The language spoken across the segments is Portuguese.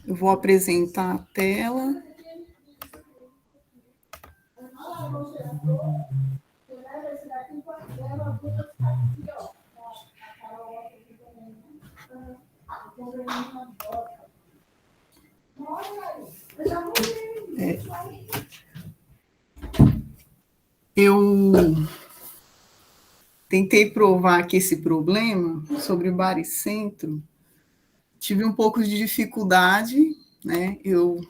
Eu vou apresentar a tela. Eu tentei provar aqui esse problema sobre o baricentro, tive um pouco de dificuldade, né? Eu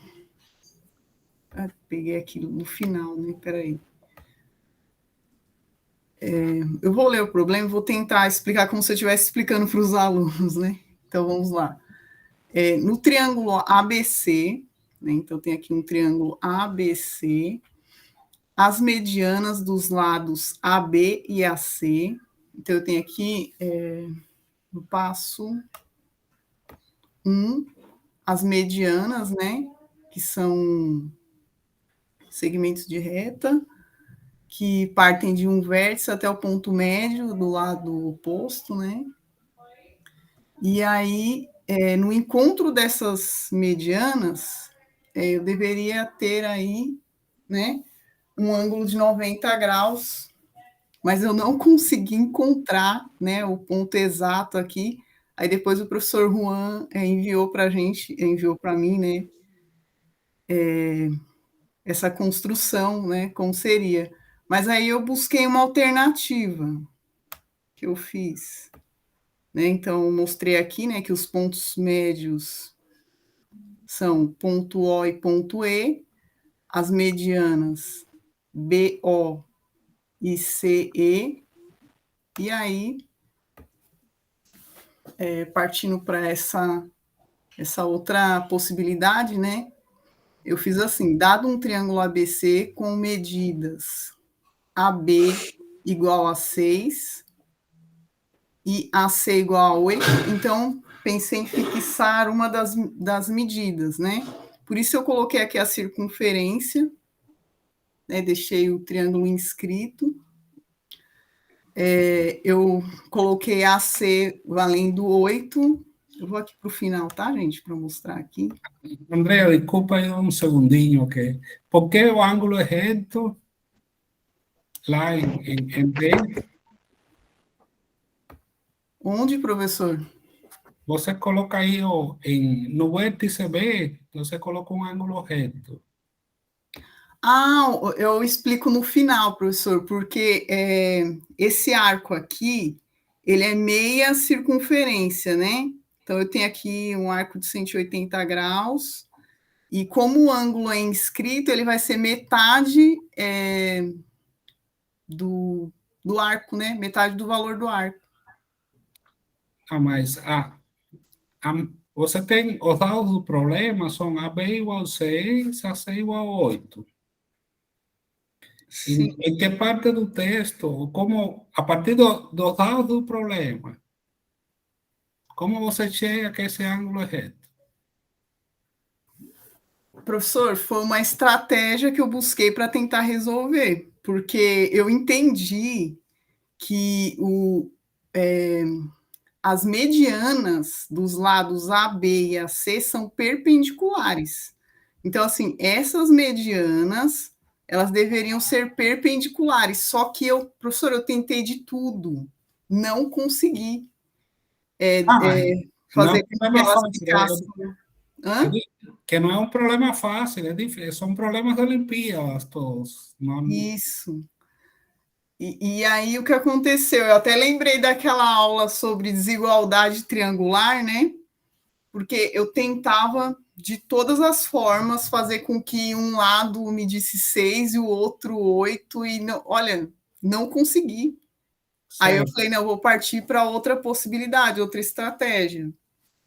peguei aqui no final, né? Peraí. Eu vou ler o problema e vou tentar explicar como se eu estivesse explicando para os alunos, né? Então, vamos lá. No triângulo ABC, né? Então, tem aqui um triângulo ABC, as medianas dos lados AB e AC. Então, eu tenho aqui, no passo 1, as medianas, né? Que são segmentos de reta, que partem de um vértice até o ponto médio do lado oposto, né? E aí, no encontro dessas medianas, eu deveria ter aí, né, um ângulo de 90 graus, mas eu não consegui encontrar, né, o ponto exato aqui. Aí depois o professor Juan enviou para a gente, enviou para mim, né, essa construção, né, como seria. Mas aí eu busquei uma alternativa que eu fiz, né? Então, mostrei aqui, né, que os pontos médios são ponto O e ponto E, as medianas BO e CE, e aí, partindo para essa outra possibilidade, né, eu fiz assim, dado um triângulo ABC com medidas AB igual a 6 e AC igual a 8, então pensei em fixar uma das medidas, né? Por isso eu coloquei aqui a circunferência, né? Deixei o triângulo inscrito. Eu coloquei AC valendo 8. Eu vou aqui para o final, tá, gente? Para mostrar aqui. Andrea, desculpa aí un segundinho, ok. ¿Por qué el ángulo es recto? Lá em B, Onde, professor? você coloca aí no vértice B, você coloca um ângulo reto. Ah, eu explico no final, professor, porque esse arco aqui, ele é meia circunferência, né? Então, eu tenho aqui um arco de 180 graus, e como o ângulo é inscrito, ele vai ser metade do arco, né? Metade do valor do arco. Ah, mas você tem os dados do problema, são AB igual a 6, AC igual a 8. Em que parte do texto, como, a partir dos dados do problema, como você chega a que esse ângulo é reto? Professor, foi uma estratégia que eu busquei para tentar resolver, porque eu entendi que as medianas dos lados AB e AC são perpendiculares. Então, assim, essas medianas, elas deveriam ser perpendiculares, só que professor, eu tentei de tudo, não consegui Não é fazer um com que problema elas fácil, ficassem. Hã? que não é um problema fácil, são problemas de Olimpíadas todos. Isso. E aí o que aconteceu? Eu até lembrei daquela aula sobre desigualdade triangular, né? Porque eu tentava de todas as formas fazer com que um lado medisse 6 e o outro 8, e não, olha, não consegui. Aí eu Certo. falei, não, eu vou partir para outra possibilidade, outra estratégia.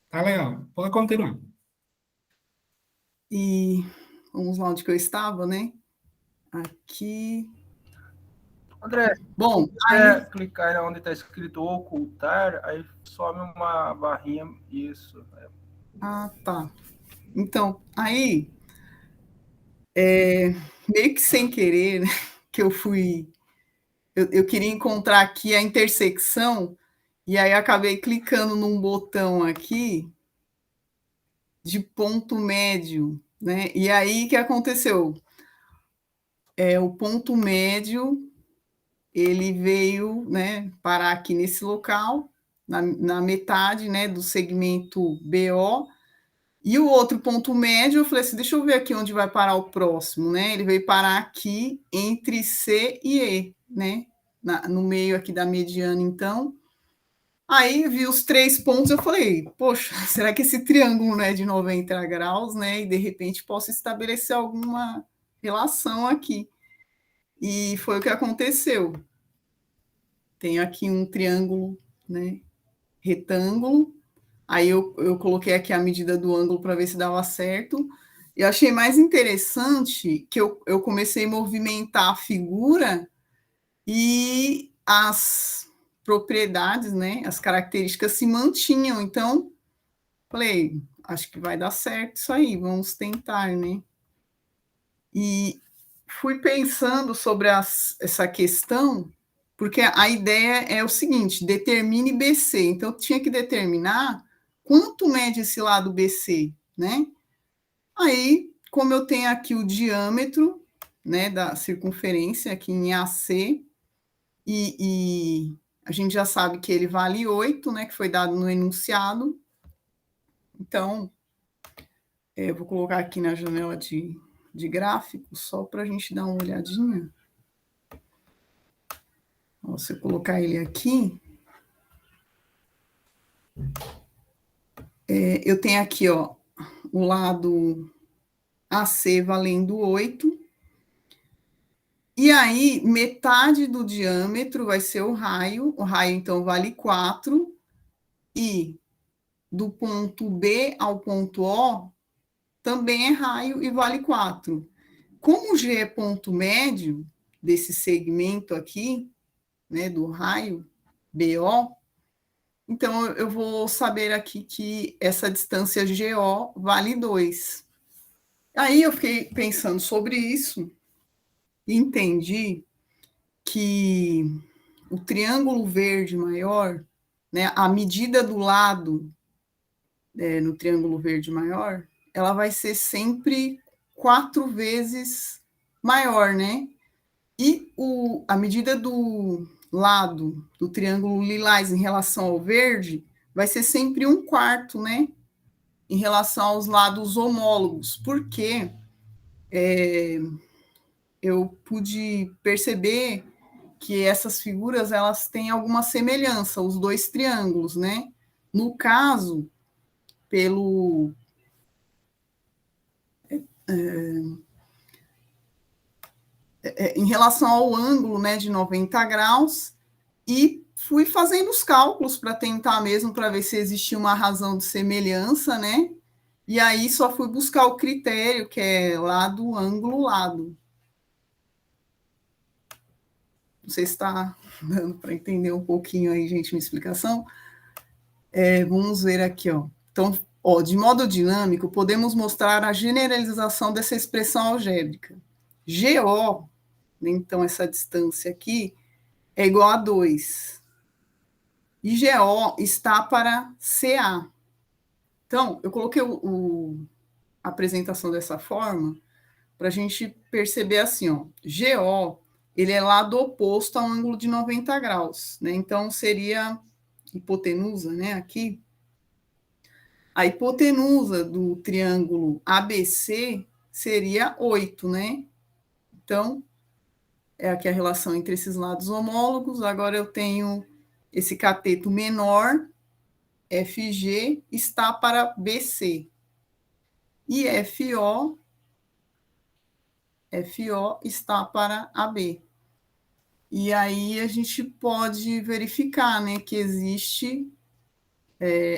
Tá legal, pode continuar. E vamos lá onde que eu estava, né? Aqui. André, Bom, se quiser clicar aí onde está escrito ocultar, aí some uma barrinha, isso. Ah, tá. Então, aí, meio que sem querer, né, que eu queria encontrar aqui a intersecção, e aí acabei clicando num botão aqui de ponto médio, né? E aí, o que aconteceu? O ponto médio, ele veio, né, parar aqui nesse local, na metade, né, do segmento BO, e o outro ponto médio, eu falei assim, deixa eu ver aqui onde vai parar o próximo, né? Ele veio parar aqui entre C e E, né? No meio aqui da mediana, então. Aí vi os 3 pontos, eu falei, poxa, será que esse triângulo não é de 90 graus, né? E de repente posso estabelecer alguma relação aqui. E foi o que aconteceu. Tenho aqui um triângulo, né? Retângulo. Aí eu coloquei aqui a medida do ângulo para ver se dava certo. Eu achei mais interessante que eu comecei a movimentar a figura e as propriedades, né, as características se mantinham. Então, falei, acho que vai dar certo isso aí, vamos tentar, né? E fui pensando sobre essa questão, porque a ideia é o seguinte, determine BC. Então, eu tinha que determinar quanto mede esse lado BC, né? Aí, como eu tenho aqui o diâmetro, né, da circunferência aqui em AC, e a gente já sabe que ele vale 8, né, que foi dado no enunciado. Então, eu vou colocar aqui na janela de gráficos, só para a gente dar uma olhadinha. Se eu colocar ele aqui, eu tenho aqui, ó, o lado AC valendo 8, e aí metade do diâmetro vai ser o raio então vale 4, e do ponto B ao ponto O também é raio e vale 4. Como G é ponto médio desse segmento aqui, né, do raio BO, então eu vou saber aqui que essa distância GO vale 2. Aí eu fiquei pensando sobre isso e entendi que o triângulo verde maior, né, a medida do lado no triângulo verde maior, ela vai ser sempre 4 vezes maior, né? E a medida do lado do triângulo lilás em relação ao verde vai ser sempre 1/4, né? Em relação aos lados homólogos, porque eu pude perceber que essas figuras elas têm alguma semelhança, os dois triângulos, né? No caso, em relação ao ângulo, né, de 90 graus, e fui fazendo os cálculos para tentar mesmo, para ver se existia uma razão de semelhança, né? E aí só fui buscar o critério, que é lado, ângulo, lado. Não sei se está dando para entender um pouquinho aí, gente, minha explicação. Vamos ver aqui, ó. Então, de modo dinâmico, podemos mostrar a generalização dessa expressão algébrica. GO, então essa distância aqui, é igual a 2. E GO está para CA. Então, eu coloquei a apresentação dessa forma para a gente perceber assim, ó, GO, ele é lado oposto ao ângulo de 90 graus, né? Então, seria hipotenusa, né, aqui. A hipotenusa do triângulo ABC seria 8, né? Então, é aqui a relação entre esses lados homólogos. Agora eu tenho esse cateto menor, FG, está para BC. E FO está para AB. E aí a gente pode verificar, né, que existe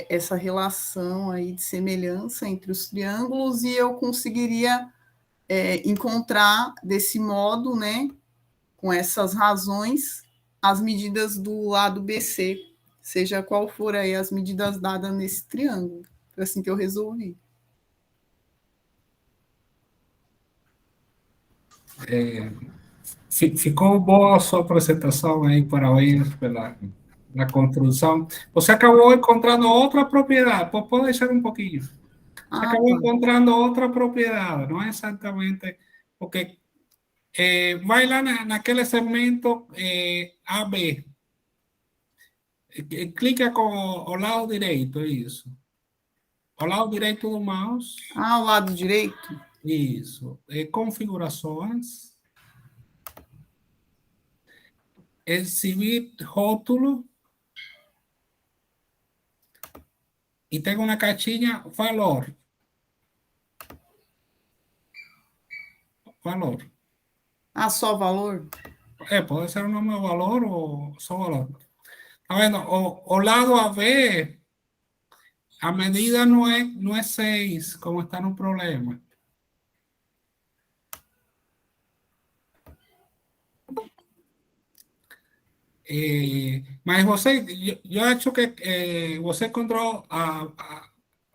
essa relação aí de semelhança entre os triângulos, e eu conseguiria encontrar desse modo, né, com essas razões, as medidas do lado BC, seja qual for aí as medidas dadas nesse triângulo. Foi assim que eu resolvi. Ficou boa a sua apresentação aí, parabéns pela construção. Você acabou encontrando outra propriedade, pode deixar um pouquinho. Ah, acabou tá. encontrando outra propriedade, não é exatamente, porque vai lá naquele segmento AB, clica com o lado direito, isso. Ao lado direito do mouse, Ah, o lado direito? isso. Configurações, exibir rótulo, e tem uma caixinha valor. Valor. Ah, só valor? Pode ser o nome do valor ou só valor. Tá vendo? O lado AB, a medida não é 6, como está no problema. Mas você, eu acho que você encontrou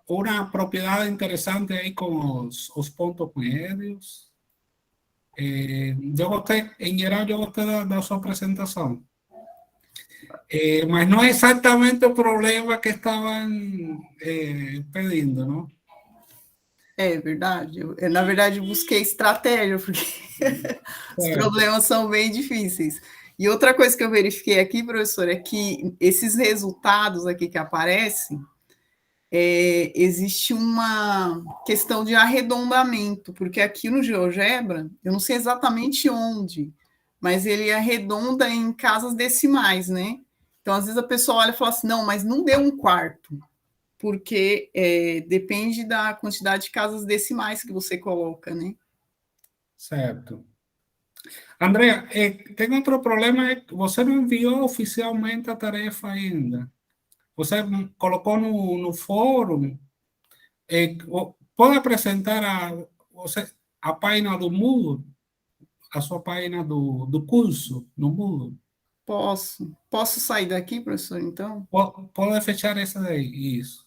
uma propriedade interessante aí com os pontos médios. Eu gostei, em geral, eu gostei da sua apresentação. Mas não é exatamente o problema que estavam pedindo, não? É verdade. Na verdade, eu busquei estratégia, porque os Certo, problemas são bem difíceis. E outra coisa que eu verifiquei aqui, professor, é que esses resultados aqui que aparecem, existe uma questão de arredondamento, porque aqui no GeoGebra, eu não sei exatamente onde, mas ele arredonda em casas decimais, né? Então, às vezes a pessoa olha e fala assim, não, mas não deu um quarto, porque depende da quantidade de casas decimais que você coloca, né? certo. Andrea, tem outro problema, é que você não enviou oficialmente a tarefa ainda. Você colocou no fórum, pode apresentar a página do Moodle, a sua página do curso no Moodle. Posso sair daqui, professor, então? Pode fechar essa daí, isso.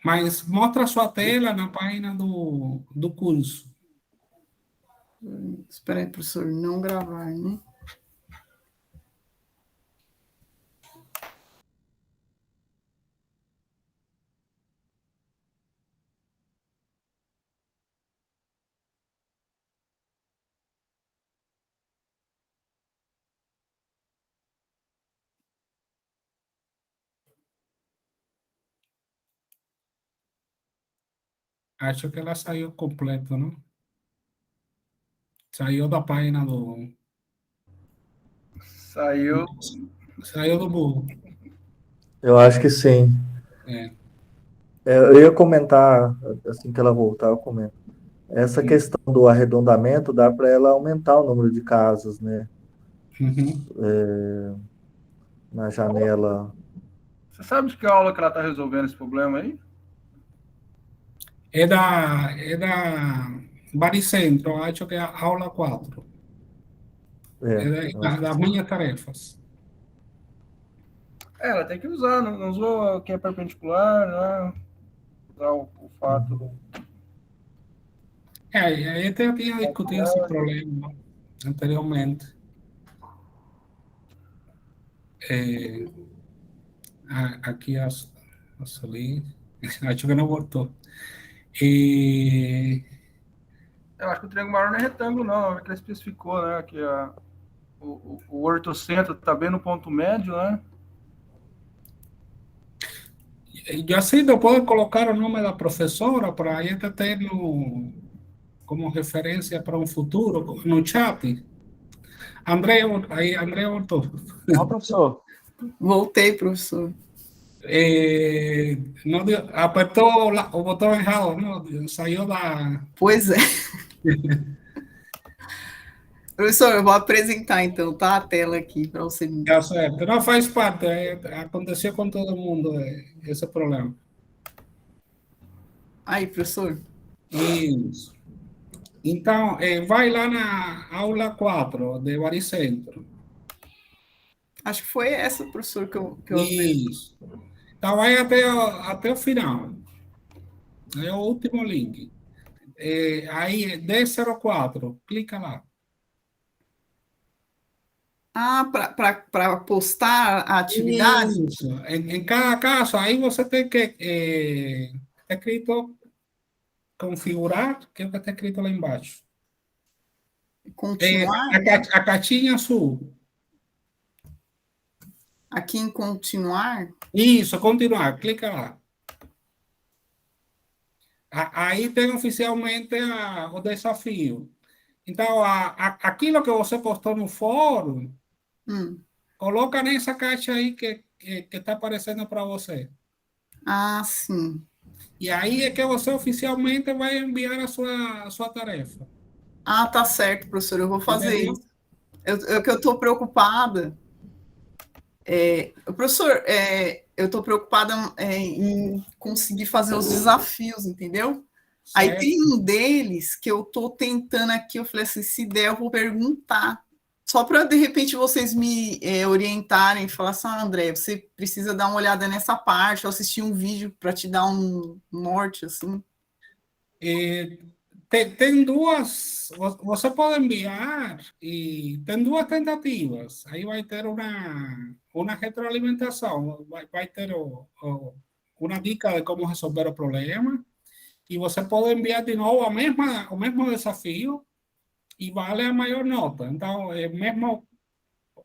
Mas mostra a sua tela na página do curso. Espera aí, professor, não gravar, né? Acho que ela saiu completa, não? Saiu da página Saiu. Saiu do Google. Eu acho que sim. É. Eu ia comentar, assim que ela voltar, eu comento. Essa questão do arredondamento dá para ela aumentar o número de casas, né? Uhum. Na janela. Você sabe de que aula que ela está resolvendo esse problema aí? É da Baricentro, acho que é a aula 4. É, eu acho que Das sim. minhas tarefas. Ela tem que usar, não usou que é perpendicular, né? Usar o fato Uhum. do. Aí eu tinha discutido esse problema anteriormente. É, aqui a Sueli, acho que não voltou. E Eu acho que o triângulo maior não é retângulo, não. É que ela especificou, né? Que o ortocentro está bem no ponto médio, né? eu assim eu posso colocar o nome da professora para a gente ter como referência para um futuro no chat. André voltou. Ó, professor. Voltei, professor. Não apertou o botão errado, não, saiu da. Pois é. Professor, eu vou apresentar então, tá? A tela aqui para você. Tá certo. Não faz parte, aconteceu com todo mundo esse problema. Aí, professor. Isso. Então, vai lá na aula 4 de Baricentro. Acho que foi essa, professor, que eu Isso. Então, vai até o final. É o último link. Aí, D04, clica lá. Ah, para postar a atividade? Isso. Em cada caso, aí você tem que, está escrito configurar, que é o que está escrito lá embaixo. Continuar, né? A caixinha azul. Aqui em continuar. Isso, continuar, clica lá. Aí tem oficialmente o desafio. Então, aquilo que você postou no fórum, Hum. coloca nessa caixa aí que está aparecendo para você. Ah, sim. E aí é que você oficialmente vai enviar a sua tarefa. Ah, tá certo, professor, eu vou fazer Entendeu? isso. Que eu estou preocupada. Professor, eu estou preocupada em conseguir fazer os desafios, entendeu? Aí tem Certo. um deles que eu estou tentando aqui, eu falei assim, se der, eu vou perguntar. Só para, de repente, vocês me orientarem, falar assim, André, você precisa dar uma olhada nessa parte, ou assistir um vídeo para te dar um norte, assim. Tem duas, você pode enviar e tem duas tentativas. Aí vai ter uma retroalimentação, vai ter uma dica de como resolver o problema e você pode enviar de novo o mesmo desafio e vale a maior nota. Então, mesmo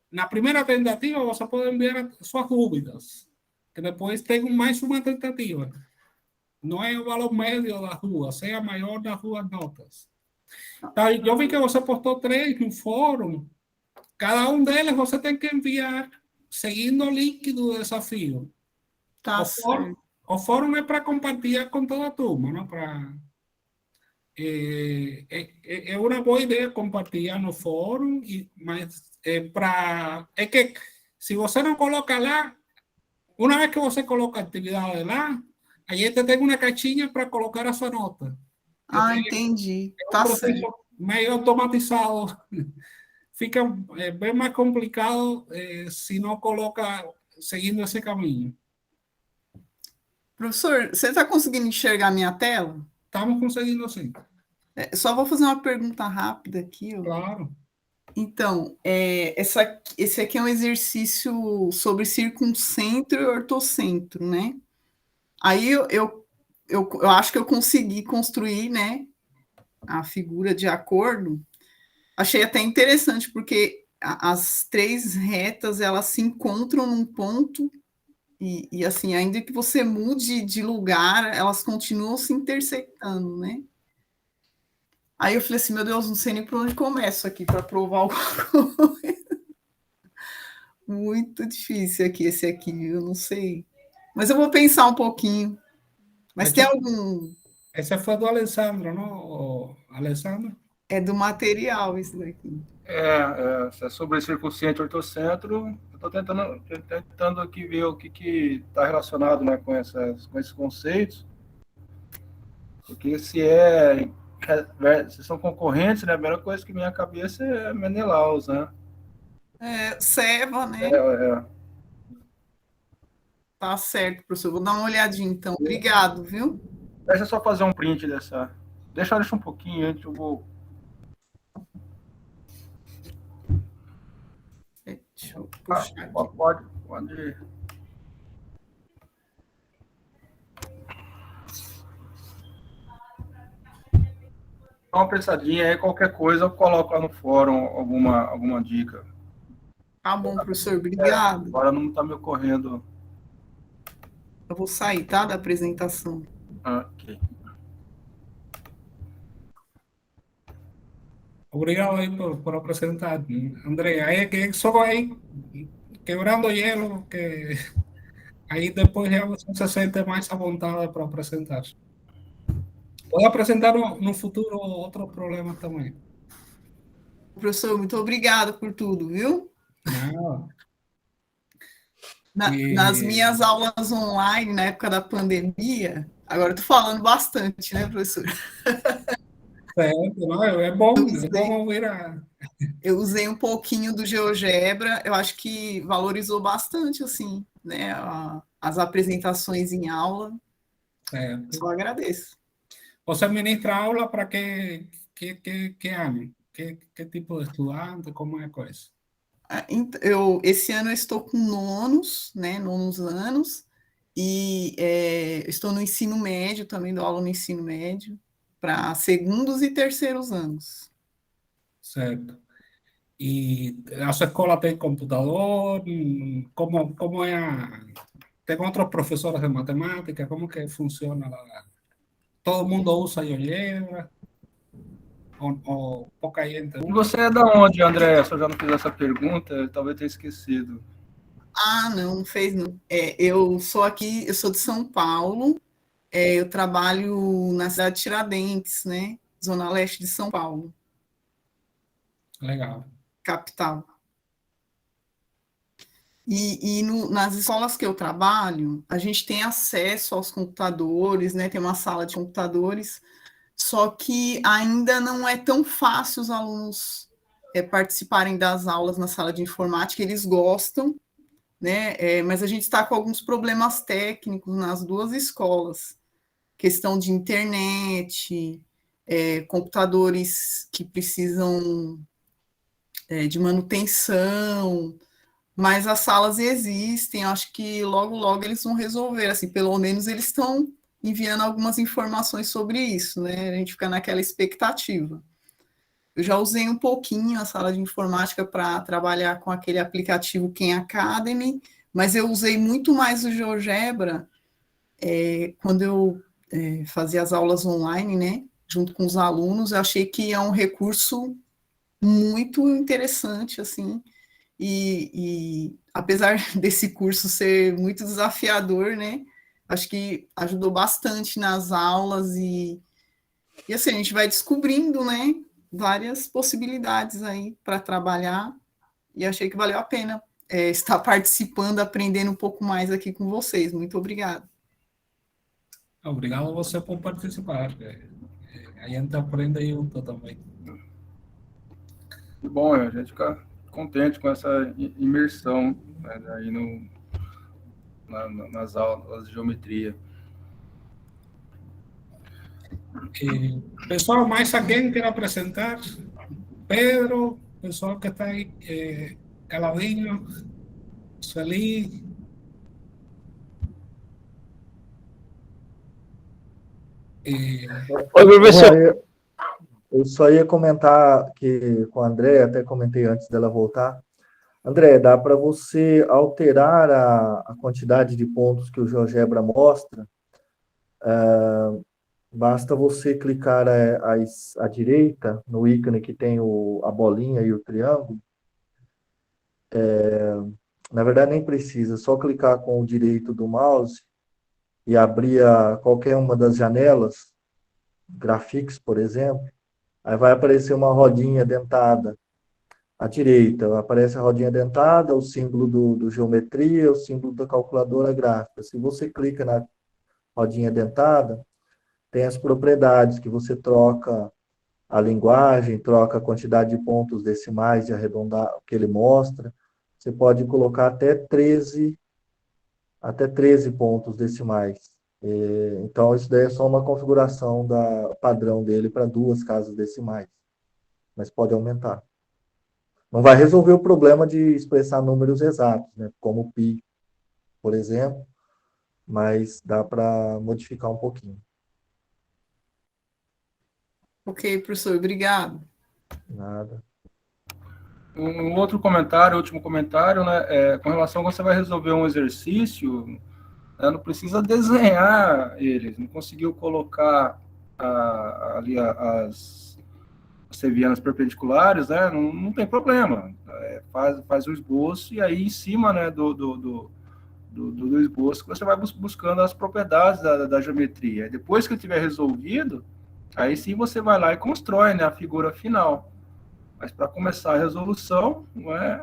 na primeira tentativa, você pode enviar suas dúvidas, que depois tem mais uma tentativa. Não é o valor médio das duas, é a maior das duas notas. Tá, eu vi que você postou 3 no fórum. Cada um deles você tem que enviar seguindo o link do desafio. Tá certo. O fórum é para compartilhar com toda a turma, não? É uma boa ideia compartilhar no fórum, mas é que se você não coloca lá, uma vez que você coloca a atividade lá, a gente tem uma caixinha para colocar a sua nota. Ah, entendi. É um Tá certo. processo meio automatizado. Fica bem mais complicado se não coloca seguindo esse caminho. Professor, você está conseguindo enxergar a minha tela? Estamos conseguindo sim, Só vou fazer uma pergunta rápida aqui, ó. claro. Então, esse aqui é um exercício sobre circuncentro e ortocentro, né? Aí eu acho que eu consegui construir, né, a figura de acordo. Achei até interessante, porque as três retas, elas se encontram num ponto e assim, ainda que você mude de lugar, elas continuam se intersectando, né? Aí eu falei assim, meu Deus, não sei nem por onde começo aqui para provar alguma coisa. Muito difícil aqui, esse aqui, eu não sei. Mas eu vou pensar um pouquinho. Mas tem algum. Esse foi do Alessandro, não? Alessandro? É do material isso daqui. É sobre circuncentro e ortocentro. Eu estou tentando aqui ver o que está relacionado, né, com esses conceitos. Porque se são concorrentes, né, a primeira coisa que vem à cabeça é Menelaus, né? Seva, né? Tá certo, professor. Vou dar uma olhadinha, então. Obrigado, viu? Deixa eu só fazer um print dessa. Deixa um pouquinho antes, eu vou. Deixa eu puxar aqui. Pode. Dá uma pensadinha aí, qualquer coisa eu coloco lá no fórum alguma dica. Tá bom, professor. Obrigado. Agora não está me ocorrendo. Eu vou sair, tá? Da apresentação. Ok. Obrigado aí por apresentar, André. Aí que só aí quebrando hielo, que aí depois já você se sente mais à vontade para apresentar. Pode apresentar no futuro outros problemas também. Professor, muito obrigado por tudo, viu? Não. Nas minhas aulas online, na época da pandemia, agora eu tô falando bastante, né, professor? Certo, não, é bom ouvir Eu usei um pouquinho do GeoGebra, eu acho que valorizou bastante, assim, né, as apresentações em aula. certo. Só agradeço. Você ministra aula para que ano? Que tipo de estudante? Como é a coisa? Esse ano eu estou com nonos, né, nonos anos, e estou no ensino médio, também dou aula no ensino médio, para segundos e terceiros anos. Certo. E a sua escola tem computador? Como é tem outros professores de matemática? Como que funciona lá? Todo mundo usa GeoGebra? Ou pouca gente E usa? você é da onde, André? Se eu já não fiz essa pergunta, eu talvez tenha esquecido. Ah, não fez não. Eu sou aqui, eu sou de São Paulo, eu trabalho na cidade de Tiradentes, né? Zona Leste de São Paulo, Legal. capital. Nas escolas que eu trabalho, a gente tem acesso aos computadores, né? Tem uma sala de computadores, só que ainda não é tão fácil os alunos participarem das aulas na sala de informática, eles gostam, né? Mas a gente está com alguns problemas técnicos nas duas escolas, questão de internet, computadores que precisam de manutenção, mas as salas existem, acho que logo, logo eles vão resolver, assim, pelo menos eles estão enviando algumas informações sobre isso, né? A gente fica naquela expectativa. Eu já usei um pouquinho a sala de informática para trabalhar com aquele aplicativo Khan Academy, mas eu usei muito mais o GeoGebra quando eu fazia as aulas online, né? Junto com os alunos, eu achei que é um recurso muito interessante, assim, e apesar desse curso ser muito desafiador, né? Acho que ajudou bastante nas aulas e assim, a gente vai descobrindo, né? Várias possibilidades aí para trabalhar e achei que valeu a pena estar participando, aprendendo um pouco mais aqui com vocês. Muito obrigada. Obrigado a você por participar. A gente aprende junto também. Que bom, a gente fica contente com essa imersão, né, aí nas aulas de geometria. Pessoal, mais alguém quer apresentar? Pedro, pessoal que está aí, caladinho, Sueli. Oi, professor. Eu só ia comentar que com a André, até comentei antes dela voltar. André, dá para você alterar a quantidade de pontos que o GeoGebra mostra. Basta você clicar à direita, no ícone que tem a bolinha e o triângulo. Na verdade, nem precisa, só clicar com o direito do mouse e abrir qualquer uma das janelas, Graphics, por exemplo. Aí vai aparecer uma rodinha dentada à direita. Aparece a rodinha dentada, o símbolo do geometria, o símbolo da calculadora gráfica. Se você clica na rodinha dentada, tem as propriedades que você troca a linguagem, troca a quantidade de pontos decimais de arredondar que ele mostra. Você pode colocar até 13 pontos decimais. Então, isso daí é só uma configuração padrão dele para 2 casas decimais. Mas pode aumentar. Não vai resolver o problema de expressar números exatos, né? Como o pi, por exemplo, mas dá para modificar um pouquinho. Ok, professor, obrigado. Nada. Um outro comentário, último comentário, né? Com relação a você vai resolver um exercício, né, não precisa desenhar eles, não conseguiu colocar ali as sevianas perpendiculares, né? Não tem problema. Faz o esboço e aí em cima, né, do esboço você vai buscando as propriedades da geometria. Depois que tiver resolvido, aí sim você vai lá e constrói, né, a figura final. Mas para começar a resolução,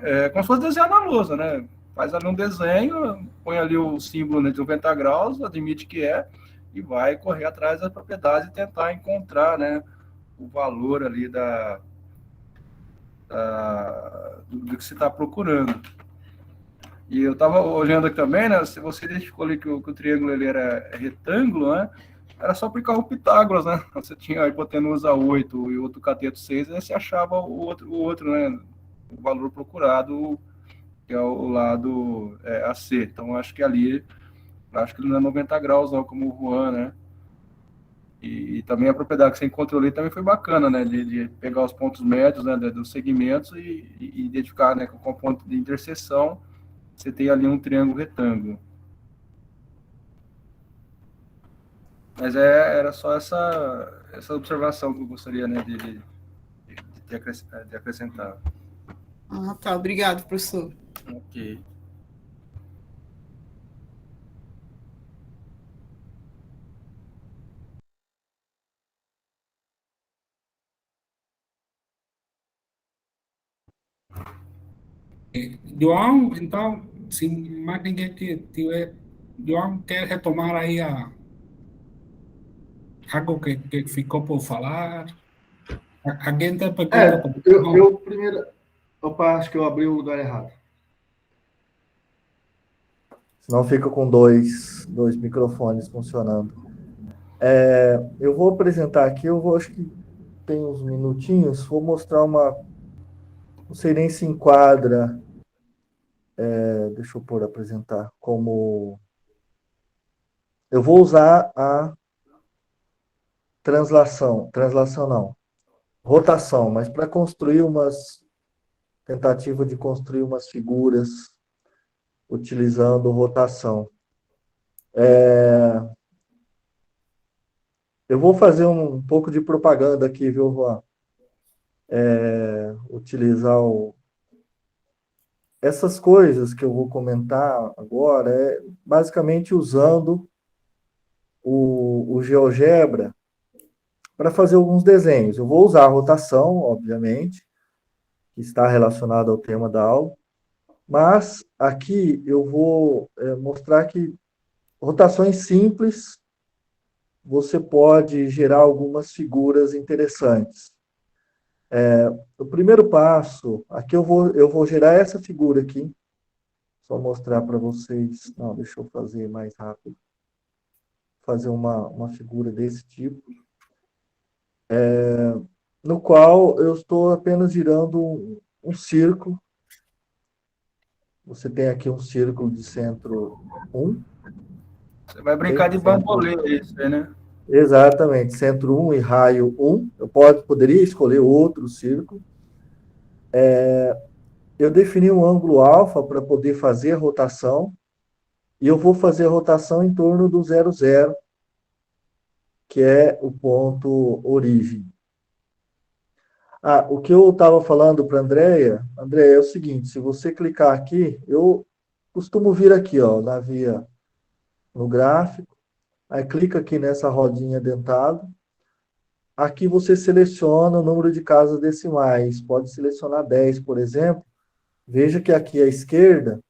é como se fosse desenhar na lousa, né? Faz ali um desenho, põe ali o símbolo, né, de 90 graus, admite que e vai correr atrás das propriedades e tentar encontrar, né, o valor ali do que se está procurando. E eu estava olhando aqui também, né? Se você identificou ali que o triângulo ele era retângulo, né? Era só aplicar o Pitágoras, né? Você tinha a hipotenusa 8 e o outro cateto 6, aí você achava o outro, né? o valor procurado, que é o lado AC. Então, acho que ali, acho que não é 90 graus, não, como o Juan, né? E também a propriedade que você encontrou ali também foi bacana, né? De pegar os pontos médios, né, dos segmentos e identificar, né, com o ponto de interseção, você tem ali um triângulo retângulo. Mas era só essa observação que eu gostaria, né, de acrescentar. Ah, tá. Obrigado, professor. Ok. João, então, se mais ninguém tiver, João quer retomar aí algo que ficou por falar? Alguém tem pergunta? Eu primeiro. Opa, acho que eu abri o lugar errado. Senão fica com dois microfones funcionando. Eu vou apresentar aqui, acho que tem uns minutinhos, vou mostrar não sei nem se enquadra, deixa eu apresentar, como eu vou usar a translação não, rotação, mas para tentativa de construir umas figuras utilizando rotação. Eu vou fazer um pouco de propaganda aqui, viu, Juan? Utilizar essas coisas que eu vou comentar agora basicamente usando o GeoGebra para fazer alguns desenhos. Eu vou usar a rotação, obviamente, que está relacionada ao tema da aula, mas aqui eu vou mostrar que rotações simples você pode gerar algumas figuras interessantes. O primeiro passo, aqui eu vou gerar essa figura aqui, só mostrar para vocês. Não, deixa eu fazer mais rápido. Fazer uma figura desse tipo, no qual eu estou apenas girando um círculo. Você tem aqui um círculo de centro 1. Você vai brincar de bambolê, isso aí, né? Exatamente, centro 1 e raio 1. Eu poderia escolher outro círculo. Eu defini um ângulo alfa para poder fazer a rotação. E eu vou fazer a rotação em torno do 0, 0, que é o ponto origem. O que eu estava falando para a Andrea, é o seguinte, se você clicar aqui, eu costumo vir aqui, ó, no gráfico, aí clica aqui nessa rodinha dentada, aqui você seleciona o número de casas decimais, pode selecionar 10, por exemplo. Veja que aqui à esquerda,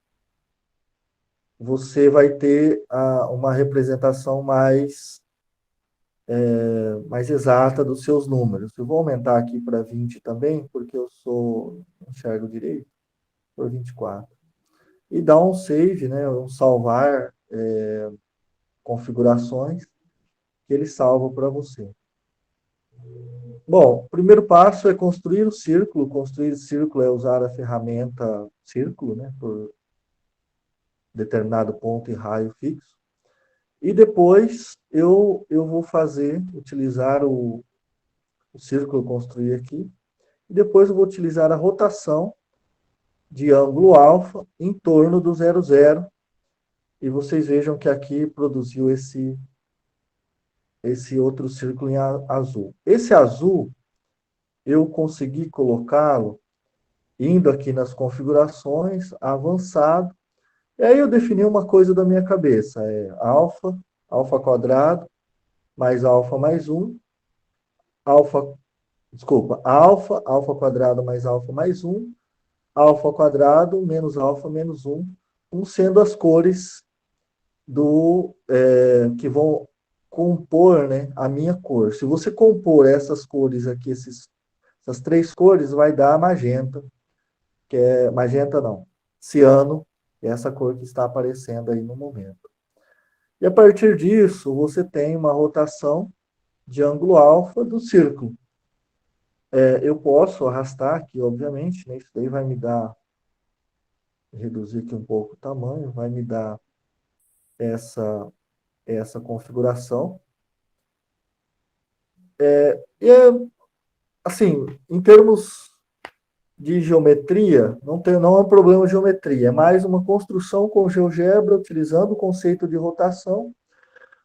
você vai ter uma representação mais exata dos seus números. Eu vou aumentar aqui para 20 também, porque eu enxergo direito, por 24. E dar um save, né, um salvar configurações, que ele salva para você. Bom, o primeiro passo é construir o círculo. Construir o círculo é usar a ferramenta círculo, né, por determinado ponto e raio fixo. E depois eu vou utilizar o círculo construir aqui. E depois eu vou utilizar a rotação de ângulo alfa em torno do 0, 0. E vocês vejam que aqui produziu esse outro círculo em azul. Esse azul, eu consegui colocá-lo indo aqui nas configurações, avançado. E aí eu defini uma coisa da minha cabeça. Alfa quadrado, mais alfa mais 1. Alfa quadrado mais alfa mais 1. Alfa quadrado menos alfa menos 1. Sendo as cores que vão compor, né, a minha cor. Se você compor essas cores aqui, essas três cores, vai dar magenta, ciano, que é essa cor que está aparecendo aí no momento. E a partir disso, você tem uma rotação de ângulo alfa do círculo. Eu posso arrastar aqui, obviamente, né? Isso daí vai me dar, reduzir aqui um pouco o tamanho, vai me dar essa, essa configuração. E, assim, em termos de geometria, não é um problema de geometria, é mais uma construção com GeoGebra, utilizando o conceito de rotação,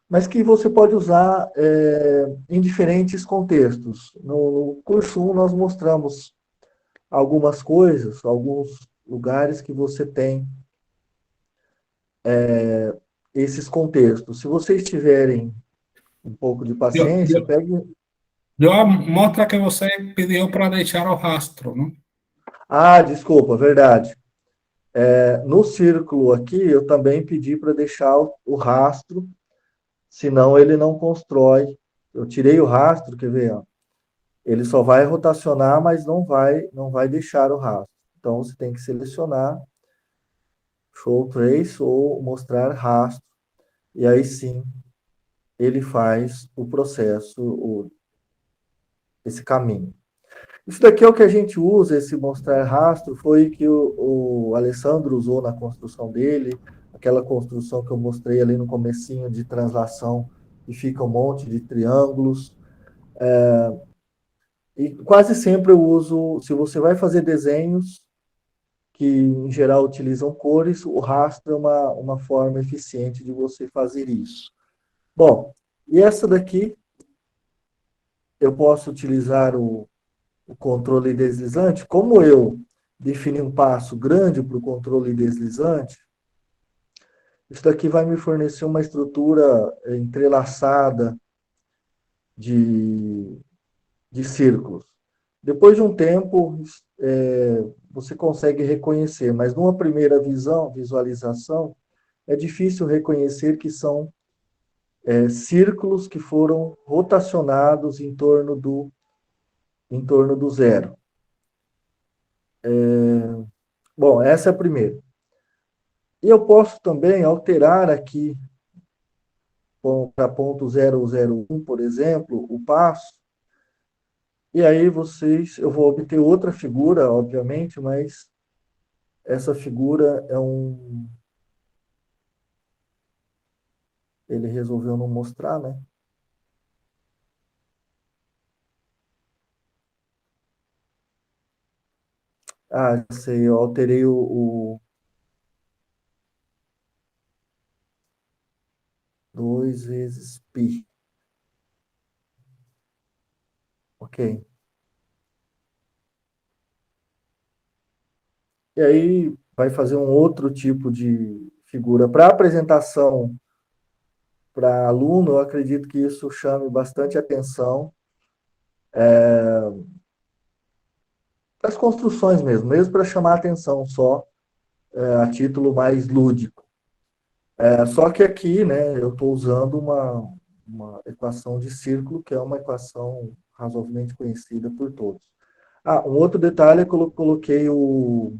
mas que você pode usar em diferentes contextos. No curso 1, nós mostramos algumas coisas, alguns lugares que você tem esses contextos. Se vocês tiverem um pouco de Eu, paciência, eu, pegue. mostra que você pediu para deixar o rastro, não? Ah, desculpa, verdade. No círculo aqui, eu também pedi para deixar o rastro, senão ele não constrói. Eu tirei o rastro, quer ver? Ó? Ele só vai rotacionar, mas não vai deixar o rastro. Então, você tem que selecionar Show Trace ou mostrar rastro, e aí sim ele faz o processo, esse caminho. Isso daqui é o que a gente usa, esse mostrar rastro, foi que o Alessandro usou na construção dele, aquela construção que eu mostrei ali no comecinho de translação, e fica um monte de triângulos. E quase sempre eu uso, se você vai fazer desenhos que em geral utilizam cores, o rastro é uma forma eficiente de você fazer isso. Bom, e essa daqui eu posso utilizar o controle deslizante. Como eu defini um passo grande para o controle deslizante, isso daqui vai me fornecer uma estrutura entrelaçada de círculos. Depois de um tempo, você consegue reconhecer, mas numa primeira visualização, é difícil reconhecer que são círculos que foram rotacionados em torno do zero. Bom, essa é a primeira. E eu posso também alterar aqui para ponto 001, por exemplo, o passo. E aí eu vou obter outra figura, obviamente, mas essa figura ele resolveu não mostrar, né? Ah, sei, eu alterei o 2 vezes π. Ok. E aí vai fazer um outro tipo de figura. Para apresentação para aluno, eu acredito que isso chame bastante atenção. As construções mesmo para chamar atenção só, a título mais lúdico. Só que aqui, né, eu estou usando uma equação de círculo, que é uma equação razoavelmente conhecida por todos. Um outro detalhe é que eu coloquei o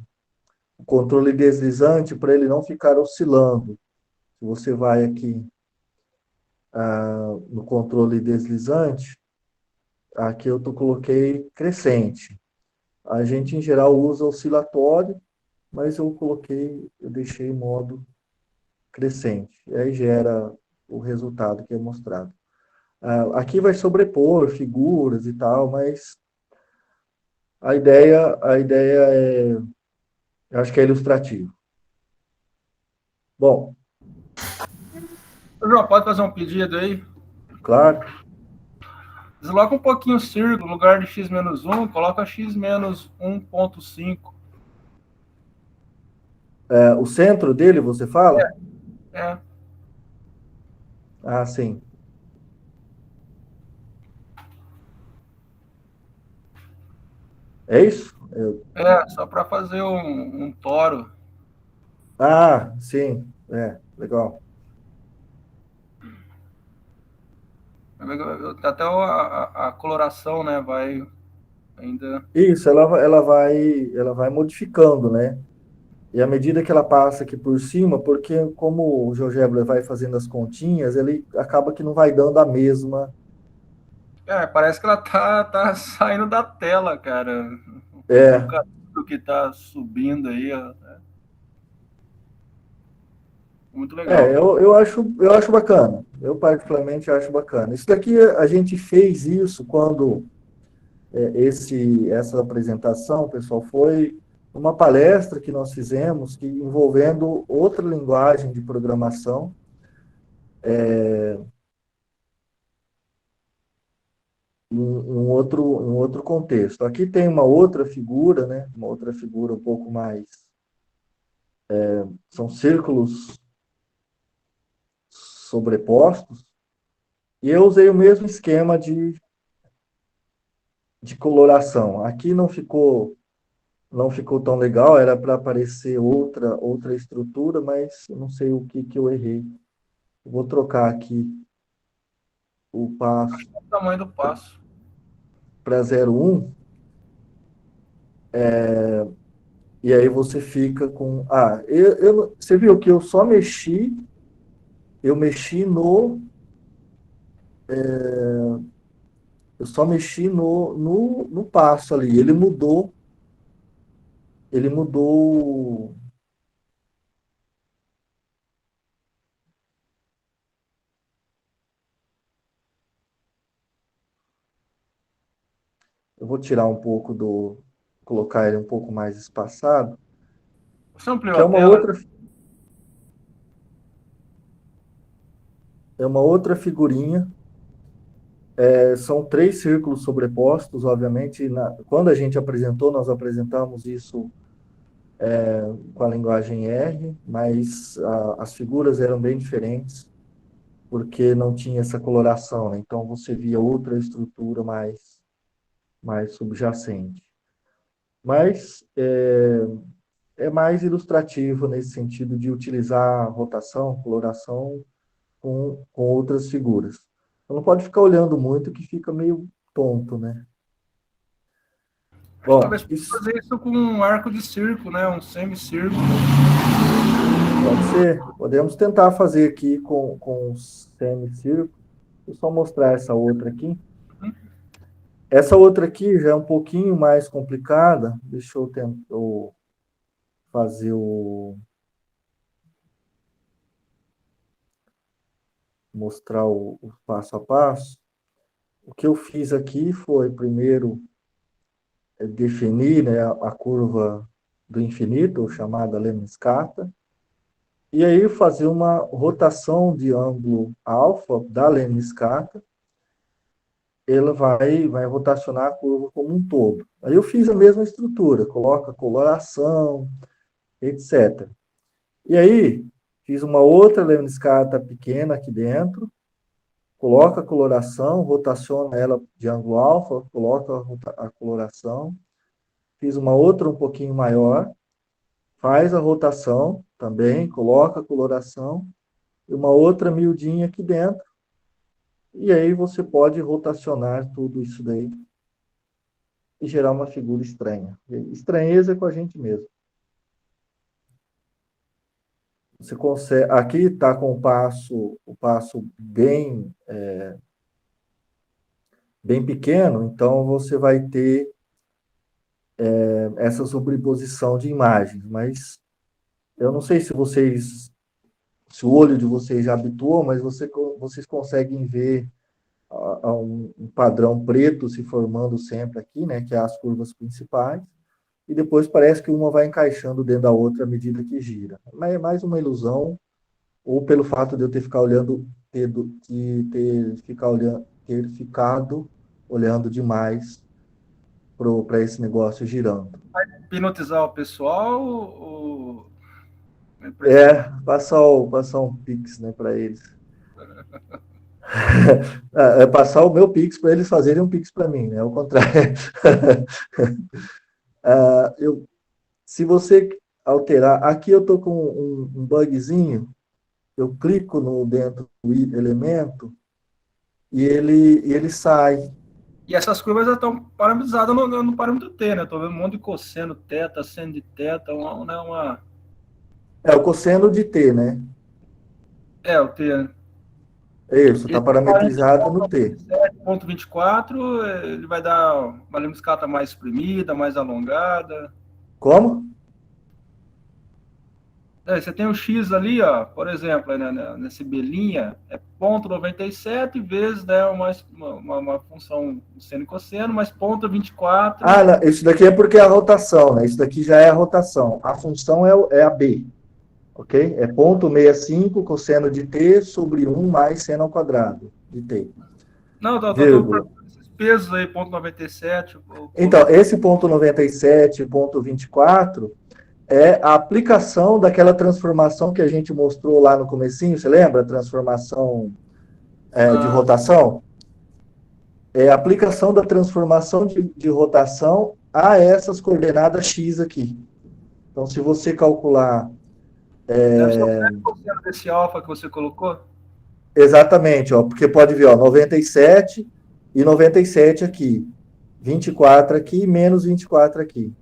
controle deslizante para ele não ficar oscilando. Se você vai aqui no controle deslizante, aqui eu coloquei crescente. A gente, em geral, usa oscilatório, mas eu deixei em modo crescente. E aí gera o resultado que é mostrado. Aqui vai sobrepor figuras e tal, mas a ideia eu acho que é ilustrativo. Bom, João, pode fazer um pedido aí? claro. Desloca um pouquinho o círculo, no lugar de x-1, coloca x-1.5. O centro dele, você fala? É. Ah, sim. É isso? Só para fazer um toro. Ah, sim. Legal. Até a coloração, né, vai ainda... Isso, ela vai modificando, né? E à medida que ela passa aqui por cima, porque como o GeoGebra vai fazendo as continhas, ele acaba que não vai dando a mesma Parece que ela tá saindo da tela, cara. É, O canudo que tá subindo aí, ó. Muito legal. eu acho bacana. Eu particularmente acho bacana. Isso daqui a gente fez isso quando essa apresentação, pessoal, foi uma palestra que nós fizemos que envolvendo outra linguagem de programação, em um outro contexto. Aqui tem uma outra figura, né? Uma outra figura um pouco mais. São círculos sobrepostos, e eu usei o mesmo esquema de coloração. Aqui não ficou tão legal, era para aparecer outra estrutura, mas eu não sei o que eu errei. Eu vou trocar aqui o passo O tamanho do passo. para 01, e aí você fica com. Você viu que eu mexi no. Eu só mexi no passo ali. Ele mudou. Eu vou tirar um pouco colocar ele um pouco mais espaçado, Você ampliou que a tela? é uma outra figurinha. São 3 círculos sobrepostos, obviamente. Quando a gente apresentou, nós apresentamos isso com a linguagem R, mas as figuras eram bem diferentes, porque não tinha essa coloração, né? Então você via outra estrutura mais subjacente. Mas é mais ilustrativo nesse sentido de utilizar rotação, coloração com outras figuras. Então, não pode ficar olhando muito, que fica meio tonto, né? Bom, Talvez fazer isso com um arco de círculo, né? Um semicírculo. pode ser. Podemos tentar fazer aqui com semicírculo. Vou só mostrar essa outra aqui. Essa outra aqui já é um pouquinho mais complicada. Deixa eu tentar fazer mostrar o passo a passo. O que eu fiz aqui foi, primeiro, definir, né, a curva do infinito, chamada Lemniscata, e aí fazer uma rotação de ângulo alfa da Lemniscata. Ela vai rotacionar a curva como um todo. Aí eu fiz a mesma estrutura, coloca coloração, etc. E aí, fiz uma outra lemniscata pequena aqui dentro, coloca a coloração, rotaciona ela de ângulo alfa, coloca a coloração. Fiz uma outra um pouquinho maior, faz a rotação também, coloca a coloração, e uma outra miudinha aqui dentro. E aí você pode rotacionar tudo isso daí e gerar uma figura estranha. Estranheza é com a gente mesmo. Você consegue. Aqui está com o passo bem pequeno, então você vai ter essa sobreposição de imagens, mas eu não sei se o olho de vocês já habituou, mas vocês conseguem ver um padrão preto se formando sempre aqui, né, que é as curvas principais, e depois parece que uma vai encaixando dentro da outra à medida que gira. Mas é mais uma ilusão, ou pelo fato de eu ter ficado olhando, ter ficado olhando demais para esse negócio girando. Vai hipnotizar o pessoal ou... Passar um Pix, né, para eles. Passar o meu Pix para eles fazerem um Pix para mim, né? Ao contrário. Se você alterar, aqui eu estou com um bugzinho, eu clico dentro do elemento e ele sai. E essas curvas já estão parametrizadas no parâmetro T, né? Estou vendo um monte de cosseno, teta, seno de teta, uma... É o cosseno de T, né? É, o T, né? Isso, está parametrizado no T. ponto 24, ele vai dar uma lemniscata mais exprimida, mais alongada. Como? Você tem o X ali, ó, por exemplo, nesse belinha, é ponto 97 vezes, né, uma função seno e cosseno, mais ponto 24. Ah, não, isso daqui é porque é a rotação, né? Isso daqui já é a rotação. A função é a B, ok? É ponto 65 cosseno de t sobre 1 mais seno ao quadrado de t. Não, Vírgula. esses pesos aí, ponto 97. Então, esse ponto 97, ponto 24, é a aplicação daquela transformação que a gente mostrou lá no comecinho, você lembra? A transformação de rotação? É a aplicação da transformação de rotação a essas coordenadas x aqui. Então, se você calcular... Deve ser o seno cosseno desse alfa que você colocou? Exatamente, ó, porque pode ver, ó, 97 e 97 aqui, 24 aqui, menos 24 aqui.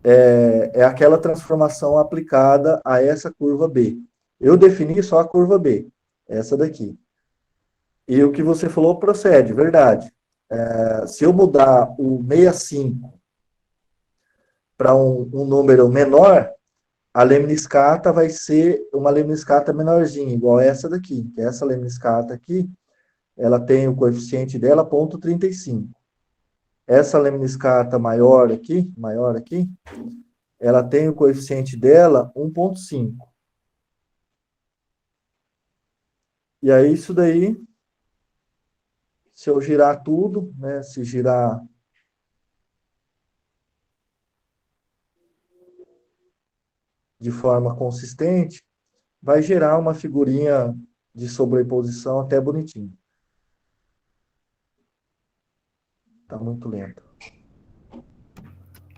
É aquela transformação aplicada a essa curva B. Eu defini só a curva B, essa daqui. E o que você falou procede, verdade. Se eu mudar o 65 para um número menor, a lemniscata vai ser uma lemniscata menorzinha, igual essa daqui. Essa lemniscata aqui, ela tem o coeficiente dela 0,35. Essa lemniscata maior aqui, ela tem o coeficiente dela 1,5. E aí, isso daí, se eu girar tudo, né, se girar de forma consistente, vai gerar uma figurinha de sobreposição até bonitinho. Tá muito lento.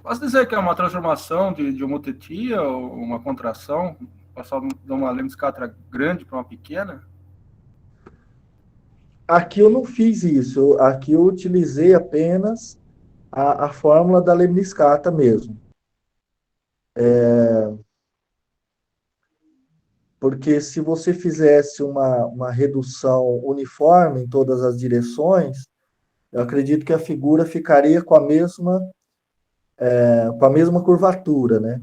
Posso dizer que é uma transformação de homotetia ou uma contração, passar de uma lemniscata grande para uma pequena? Aqui eu não fiz isso. Aqui eu utilizei apenas a fórmula da lemniscata mesmo. Porque se você fizesse uma redução uniforme em todas as direções, eu acredito que a figura ficaria com a mesma curvatura, né?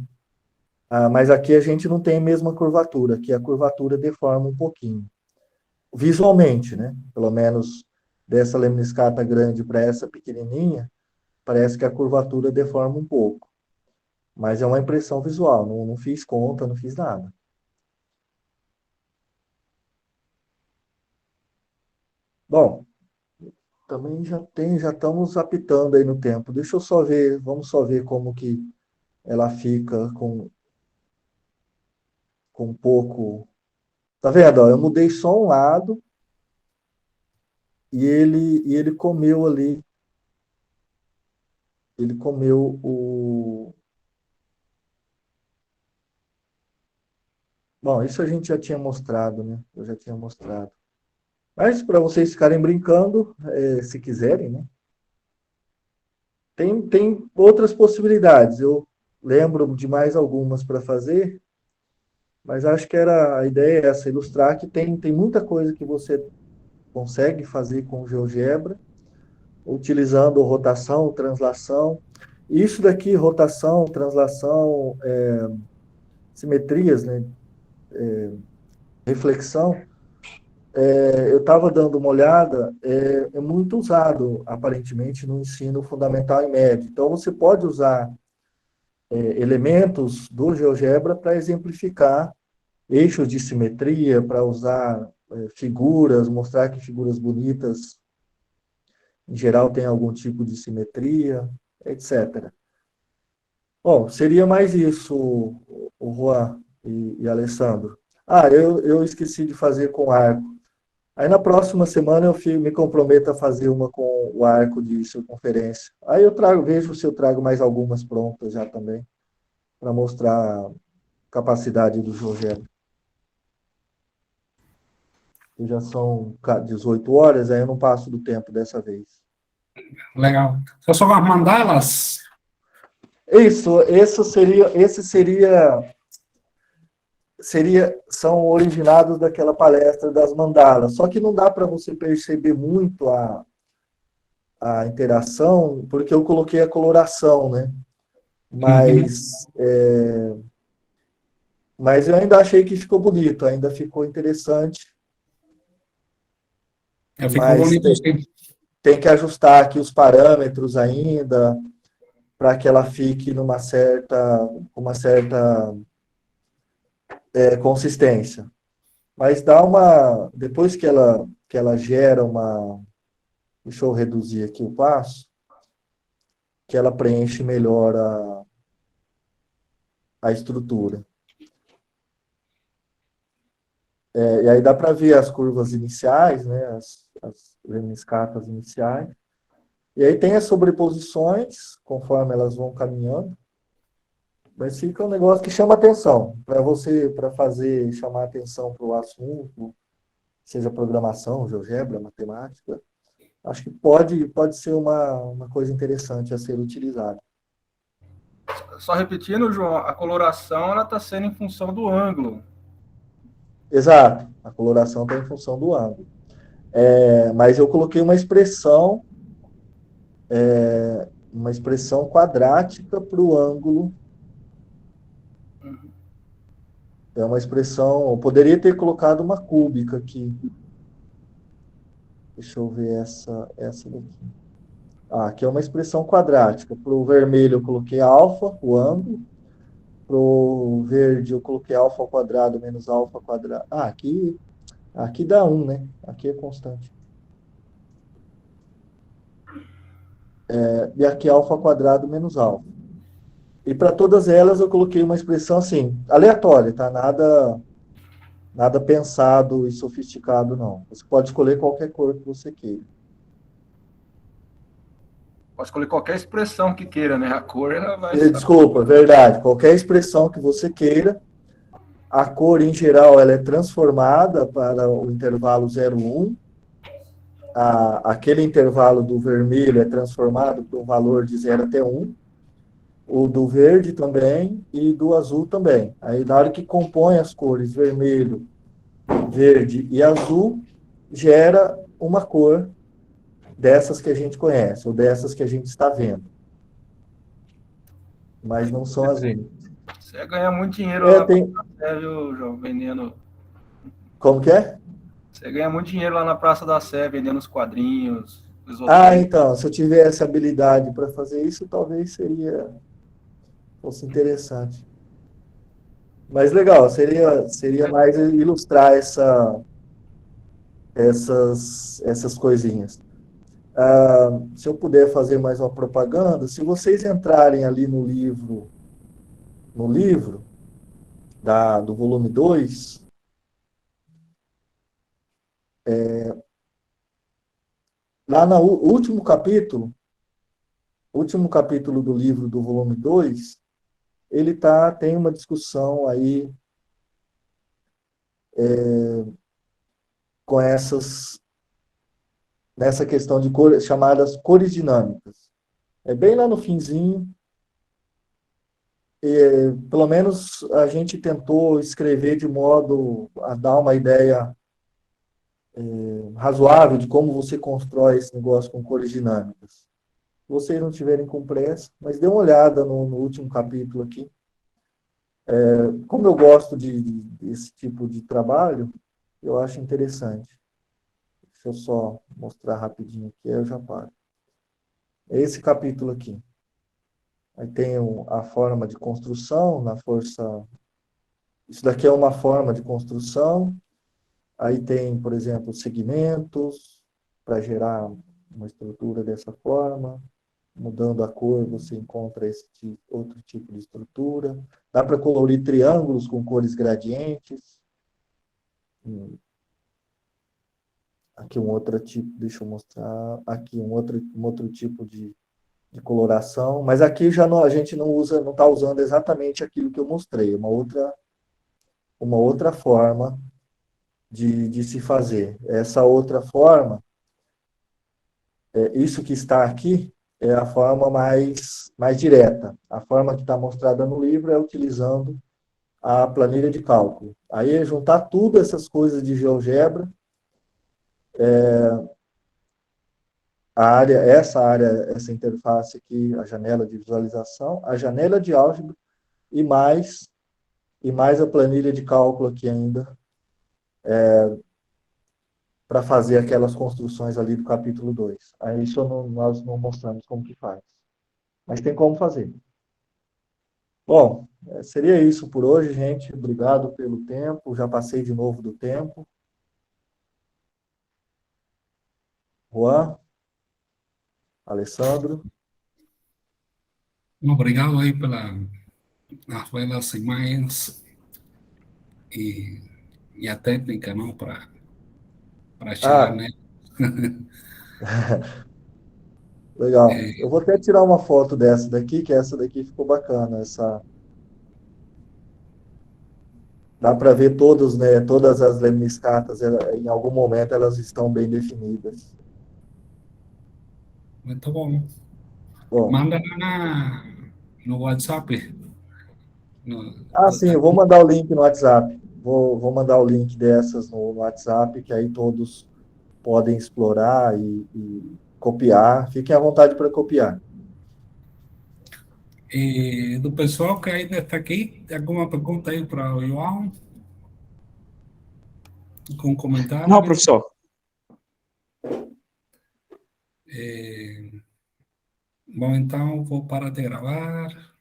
Mas aqui a gente não tem a mesma curvatura. Aqui a curvatura deforma um pouquinho. Visualmente, né? Pelo menos dessa lemniscata grande para essa pequenininha, parece que a curvatura deforma um pouco. Mas é uma impressão visual. Não fiz conta, não fiz nada. Bom, também já estamos apitando aí no tempo. Deixa eu só ver, vamos só ver como que ela fica com um pouco... Tá vendo? Ó, eu mudei só um lado e ele comeu ali. Ele comeu o... Bom, isso a gente já tinha mostrado, né? Eu já tinha mostrado. Mas para vocês ficarem brincando, se quiserem, né? Tem outras possibilidades. Eu lembro de mais algumas para fazer, mas acho que a ideia é essa, ilustrar que tem muita coisa que você consegue fazer com GeoGebra, utilizando rotação, translação. Isso daqui, rotação, translação, simetrias, né? Reflexão, eu estava dando uma olhada, é muito usado, aparentemente, no ensino fundamental e médio. Então, você pode usar elementos do GeoGebra para exemplificar eixos de simetria, para usar figuras, mostrar que figuras bonitas, em geral, têm algum tipo de simetria, etc. Bom, seria mais isso, o Juan e Alessandro. Eu esqueci de fazer com arco. Aí na próxima semana eu me comprometo a fazer uma com o arco de circunferência. Aí eu vejo se eu trago mais algumas prontas já também, para mostrar a capacidade do GeoGebra. Já são 18 horas, aí eu não passo do tempo dessa vez. Legal. Você só vai mandá-las? Isso, esse seria são originados daquela palestra das mandalas, só que não dá para você perceber muito a interação, porque eu coloquei a coloração, né? Mas, mas eu ainda achei que ficou bonito, ainda ficou interessante, Ficou mas bonito, sim. tem que ajustar aqui os parâmetros ainda, para que ela fique uma certa consistência. Mas depois que ela gera deixa eu reduzir aqui o passo, que ela preenche melhor a estrutura. E aí dá para ver as curvas iniciais, né, as lemniscatas iniciais. E aí tem as sobreposições, conforme elas vão caminhando. Mas fica um negócio que chama atenção, para fazer chamar atenção para o assunto, seja programação, GeoGebra, matemática. Acho que pode ser uma coisa interessante a ser utilizada. Só repetindo, João, a coloração ela está sendo em função do ângulo. Exato, a coloração está em função do ângulo. Mas eu coloquei uma expressão quadrática para o ângulo. É uma expressão. Eu poderia ter colocado uma cúbica aqui. Deixa eu ver essa daqui. Aqui é uma expressão quadrática. Para o vermelho eu coloquei alfa, o ângulo. Para o verde eu coloquei alfa ao quadrado menos alfa ao quadrado. Aqui dá 1, né? Aqui é constante. E aqui alfa ao quadrado menos alfa. E para todas elas eu coloquei uma expressão assim, aleatória, tá? Nada pensado e sofisticado, não. Você pode escolher qualquer cor que você queira. Pode escolher qualquer expressão que queira, né? A cor ela vai... Desculpa, verdade. Qualquer expressão que você queira. A cor, em geral, ela é transformada para o intervalo 0, 1. Aquele intervalo do vermelho é transformado para um valor de 0 até 1. O do verde também e do azul também. Aí, na hora que compõe as cores vermelho, verde e azul, gera uma cor dessas que a gente conhece, ou dessas que a gente está vendo. Mas não são as únicas. Você ia ganhar muito dinheiro lá na tem... Praça da Sé, viu, João, vendendo... Como que é? Você ganha muito dinheiro lá na Praça da Sé, vendendo os quadrinhos, os então, se eu tivesse habilidade para fazer isso, talvez fosse interessante. Mas legal, seria mais ilustrar essas coisinhas. Se eu puder fazer mais uma propaganda, se vocês entrarem ali no livro do volume 2, lá no último capítulo do livro do volume 2, ele tem uma discussão aí com nessa questão de cores, chamadas cores dinâmicas. É bem lá no finzinho. Pelo menos a gente tentou escrever de modo a dar uma ideia razoável de como você constrói esse negócio com cores dinâmicas. Se vocês não tiverem com pressa, mas dê uma olhada no último capítulo aqui. Como eu gosto desse tipo de trabalho, eu acho interessante. Deixa eu só mostrar rapidinho aqui, aí eu já paro. É esse capítulo aqui. Aí tem a forma de construção, na força... Isso daqui é uma forma de construção. Aí tem, por exemplo, segmentos, para gerar uma estrutura dessa forma. Mudando a cor, você encontra outro tipo de estrutura. Dá para colorir triângulos com cores gradientes. Aqui um outro tipo, deixa eu mostrar. Aqui um outro tipo de coloração. Mas aqui a gente não está usando exatamente aquilo que eu mostrei. Uma outra forma de se fazer. Essa outra forma, isso que está aqui, é a forma mais direta. A forma que está mostrada no livro é utilizando a planilha de cálculo. Aí é juntar tudo essas coisas de GeoGebra, essa interface aqui, a janela de visualização, a janela de álgebra e mais a planilha de cálculo aqui ainda, para fazer aquelas construções ali do capítulo 2. Aí isso nós não mostramos como que faz. Mas tem como fazer. Bom, seria isso por hoje, gente. Obrigado pelo tempo. Já passei de novo do tempo. Juan, Alessandro. Obrigado aí pelas belas imagens e a técnica, não, para chegar Ah, nele. legal. Eu vou até tirar uma foto dessa daqui, que essa daqui ficou bacana. Dá para ver todos, né, todas as lemniscatas, em algum momento elas estão bem definidas. Muito bom. Bom, Manda lá no WhatsApp. No, sim, eu vou mandar o link no WhatsApp. Vou mandar o link dessas no WhatsApp, que aí todos podem explorar e copiar. Fiquem à vontade para copiar. e do pessoal que ainda está aqui, tem alguma pergunta aí para o João? Com Não, comentário? professor. Bom, então vou parar de gravar.